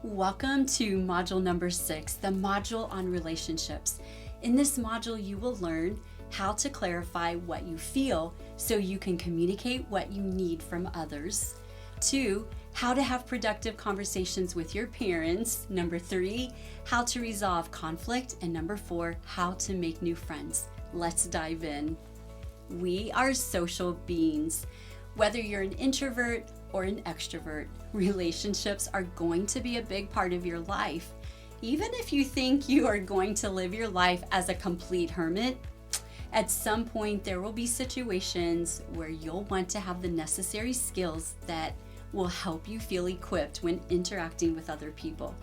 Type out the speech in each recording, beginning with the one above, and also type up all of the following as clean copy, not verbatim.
Welcome to module number 6, the module on relationships. In this module, you will learn how to clarify what you feel so you can communicate what you need from others. 2, how to have productive conversations with your parents. Number 3, how to resolve conflict. And number 4, how to make new friends. Let's dive in. We are social beings. Whether you're an introvert or an extrovert, relationships are going to be a big part of your life. Even if you think you are going to live your life as a complete hermit, at some point there will be situations where you'll want to have the necessary skills that will help you feel equipped when interacting with other people.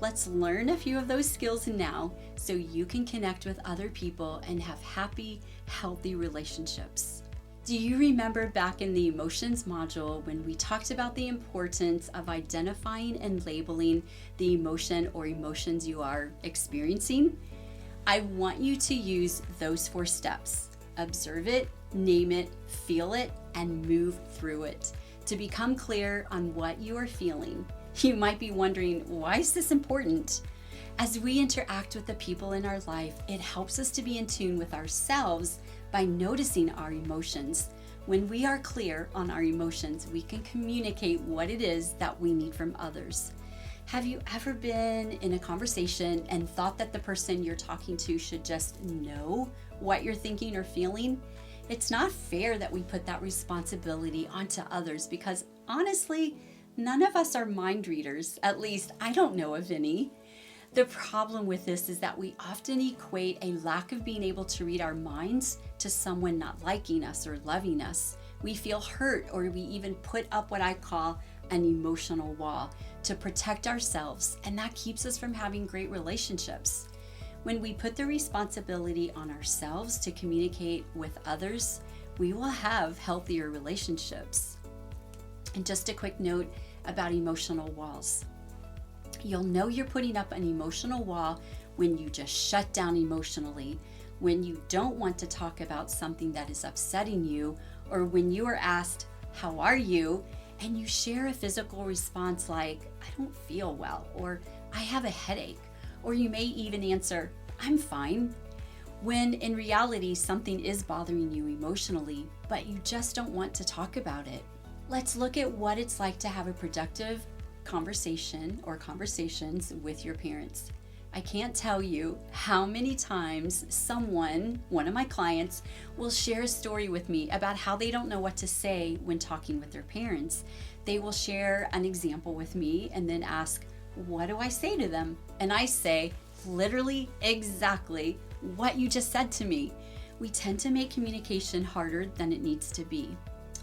Let's learn a few of those skills now so you can connect with other people and have happy, healthy relationships. Do you remember back in the emotions module when we talked about the importance of identifying and labeling the emotion or emotions you are experiencing? I want you to use those 4 steps. Observe it, name it, feel it, and move through it to become clear on what you are feeling. You might be wondering, why is this important? As we interact with the people in our life, it helps us to be in tune with ourselves by noticing our emotions. When we are clear on our emotions, we can communicate what it is that we need from others. Have you ever been in a conversation and thought that the person you're talking to should just know what you're thinking or feeling? It's not fair that we put that responsibility onto others because honestly, none of us are mind readers. At least I don't know of any. The problem with this is that we often equate a lack of being able to read our minds to someone not liking us or loving us. We feel hurt, or we even put up what I call an emotional wall to protect ourselves, and that keeps us from having great relationships. When we put the responsibility on ourselves to communicate with others, we will have healthier relationships. And just a quick note about emotional walls. You'll know you're putting up an emotional wall when you just shut down emotionally, when you don't want to talk about something that is upsetting you, or when you are asked, "How are you?" and you share a physical response like, "I don't feel well," or "I have a headache," or you may even answer, "I'm fine," when in reality something is bothering you emotionally, but you just don't want to talk about it. Let's look at what it's like to have a productive conversation or conversations with your parents. I can't tell you how many times one of my clients, will share a story with me about how they don't know what to say when talking with their parents. They will share an example with me and then ask, "What do I say to them?" And I say, literally exactly what you just said to me. We tend to make communication harder than it needs to be.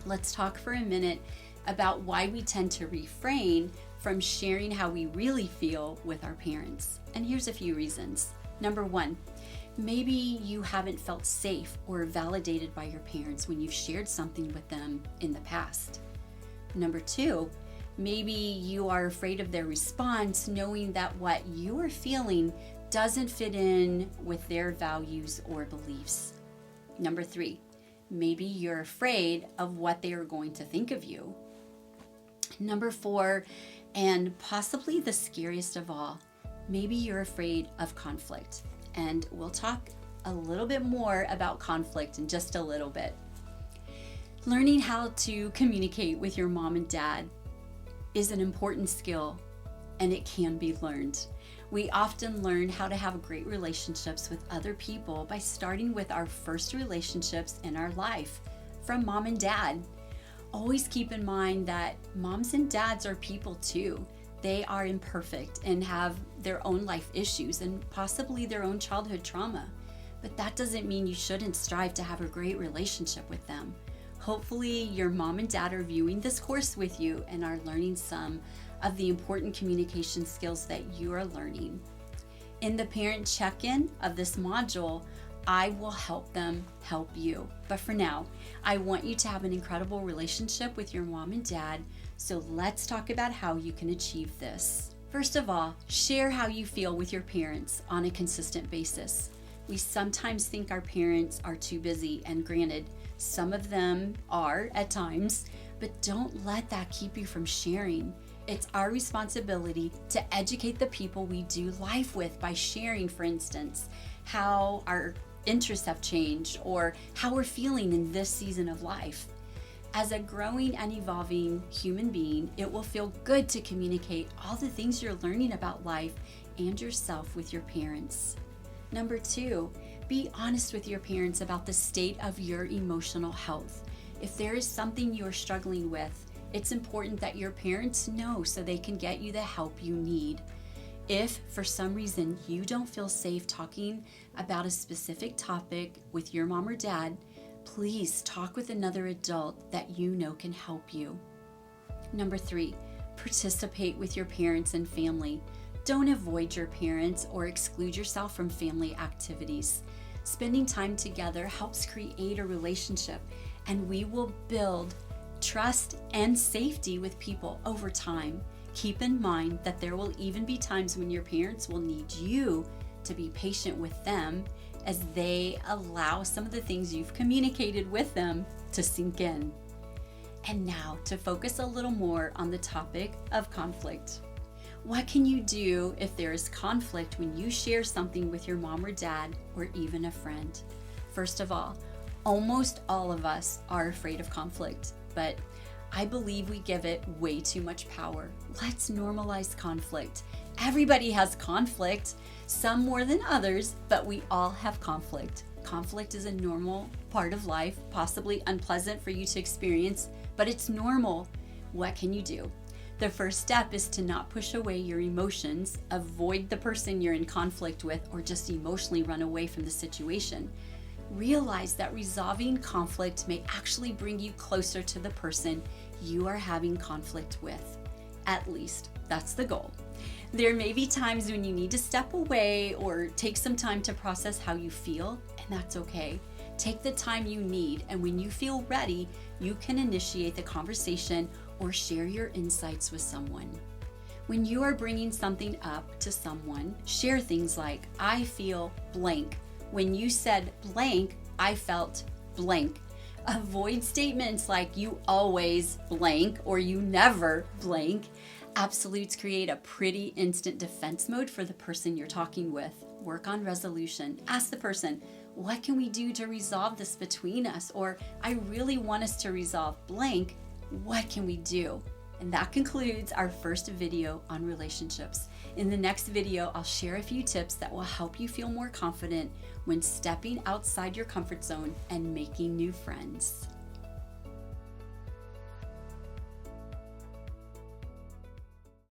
Let's talk for a minute about why we tend to refrain from sharing how we really feel with our parents. And here's a few reasons. Number 1, maybe you haven't felt safe or validated by your parents when you've shared something with them in the past. Number 2, maybe you are afraid of their response, knowing that what you are feeling doesn't fit in with their values or beliefs. Number 3, maybe you're afraid of what they are going to think of you. Number 4, and possibly the scariest of all, maybe you're afraid of conflict. And we'll talk a little bit more about conflict in just a little bit. Learning how to communicate with your mom and dad is an important skill, and it can be learned. We often learn how to have great relationships with other people by starting with our first relationships in our life, from mom and dad. Always keep in mind that moms and dads are people too. They are imperfect and have their own life issues and possibly their own childhood trauma. But that doesn't mean you shouldn't strive to have a great relationship with them. Hopefully your mom and dad are viewing this course with you and are learning some of the important communication skills that you are learning. In the parent check-in of this module, I will help them help you. But for now, I want you to have an incredible relationship with your mom and dad, so let's talk about how you can achieve this. First of all, share how you feel with your parents on a consistent basis. We sometimes think our parents are too busy, and granted, some of them are at times, but don't let that keep you from sharing. It's our responsibility to educate the people we do life with by sharing, for instance, how our interests have changed or how we're feeling in this season of life. As a growing and evolving human being, it will feel good to communicate all the things you're learning about life and yourself with your parents. Number 2, be honest with your parents about the state of your emotional health. If there is something you're struggling with, it's important that your parents know so they can get you the help you need. If for some reason you don't feel safe talking about a specific topic with your mom or dad, please talk with another adult that you know can help you. Number 3, participate with your parents and family. Don't avoid your parents or exclude yourself from family activities. Spending time together helps create a relationship, and we will build trust and safety with people over time. Keep in mind that there will even be times when your parents will need you to be patient with them as they allow some of the things you've communicated with them to sink in. And now to focus a little more on the topic of conflict. What can you do if there is conflict when you share something with your mom or dad or even a friend? First of all, almost all of us are afraid of conflict, but I believe we give it way too much power. Let's normalize conflict. Everybody has conflict, some more than others, but we all have conflict. Conflict is a normal part of life, possibly unpleasant for you to experience, but it's normal. What can you do? The first step is to not push away your emotions, avoid the person you're in conflict with, or just emotionally run away from the situation. Realize that resolving conflict may actually bring you closer to the person you are having conflict with. At least, that's the goal. There may be times when you need to step away or take some time to process how you feel, and that's okay. Take the time you need, and when you feel ready, you can initiate the conversation or share your insights with someone. When you are bringing something up to someone, share things like, I feel blank. When you said blank, I felt blank. Avoid statements like you always blank or you never blank. Absolutes create a pretty instant defense mode for the person you're talking with. Work on resolution. Ask the person, what can we do to resolve this between us? Or I really want us to resolve blank. What can we do? And that concludes our first video on relationships. In the next video, I'll share a few tips that will help you feel more confident when stepping outside your comfort zone and making new friends.